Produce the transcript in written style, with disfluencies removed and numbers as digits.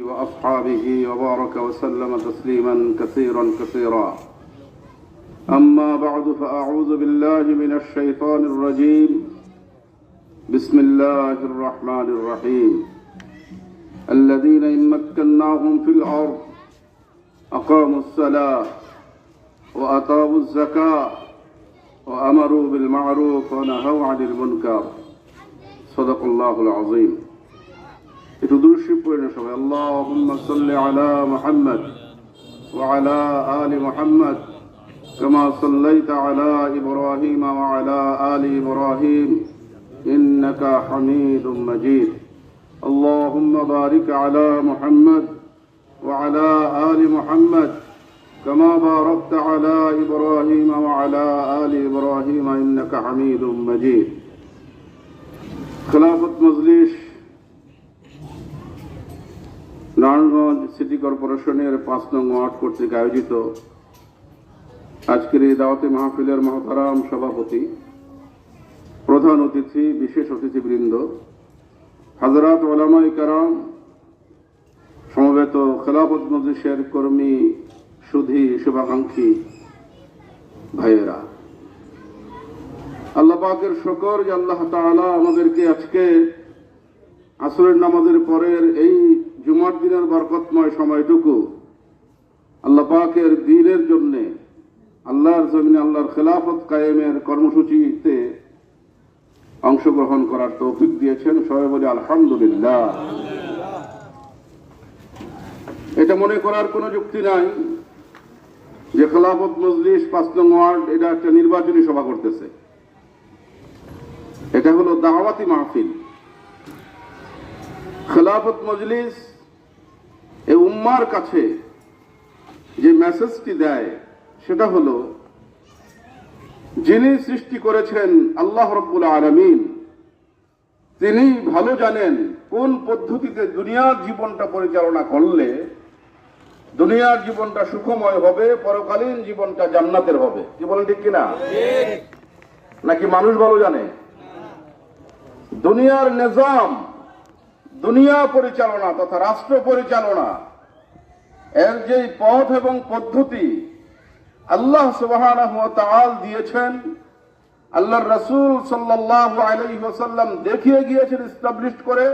وأصحابه وبارك وسلم تسليما كثيرا أما بعد فأعوذ بالله من الشيطان الرجيم بسم الله الرحمن الرحيم الذين إن مكناهم في الأرض أقاموا الصلاة وأطاعوا الزكاة وأمروا بالمعروف ونهوا عن المنكر صدق الله العظيم اللهم صل على محمد وعلى آل محمد كما صليت على إبراهيم وعلى آل إبراهيم إنك حميد مجيد اللهم بارك على محمد وعلى آل محمد كما باركت على إبراهيم وعلى آل إبراهيم إنك حميد مجيد خلافة مجلس Narayanganj city কর্পোরেশনের ৫ নং word কর্তৃক আয়োজিত আজকের এই দাওয়াতে মাহফিলের মহতারাম সভাপতি, প্রধান অতিথি, বিশেষ অতিথিবৃন্দ, হযরত উলামায়ে কেরাম, সমবেত খেলাফত মজলিসের কর্মী, সুধী, শুভাকাঙ্ক্ষী ভাইয়েরা, আল্লাহ পাকের শুকর যে আল্লাহ তাআলা আমাদেরকে আজকে আসরের নামাজের পরের এই জুমার দিনের বরকতময় সময়টুকু আল্লাহ পাকের দ্বীনের জন্য আল্লাহর জমিনে আল্লাহর খেলাফত কায়েমের কর্মসূচিতে অংশগ্রহণ করার তৌফিক দিয়েছেন। সবাই বলি আলহামদুলিল্লাহ। এটা মনে করার কোনো যুক্তি নাই যে খেলাফত মজলিস ৫ নং ওয়ার্ড এটা একটা নির্বাচনী সভা করতেছে। এটা হলো দাওয়াতি মাহফিল। খেলাফত মজলিস এই উম্মার কাছে যে মেসেজটি দেয় সেটা হলো, যিনি সৃষ্টি করেছেন আল্লাহ রাব্বুল আলামিন, তিনি ভালো জানেন কোন পদ্ধতিতে দুনিয়ার জীবনটা পরিচালনা করলে দুনিয়ার জীবনটা সুখময় হবে, পরকালীন জীবনটা জান্নাতের হবে। কি বলেন, ঠিক কিনা? নাকি মানুষ ভালো জানে? দুনিয়ার নিজাম, দুনিয়া পরিচালনা তথা রাষ্ট্র পরিচালনা এর যে পথ এবং পদ্ধতি আল্লাহ সুবহানাহু ওয়া তাআলা দিয়েছেন, আল্লাহর রাসূল সাল্লাল্লাহু আলাইহি ওয়াসাল্লাম দেখিয়ে গিয়েছেন, এস্টাবলিশ করে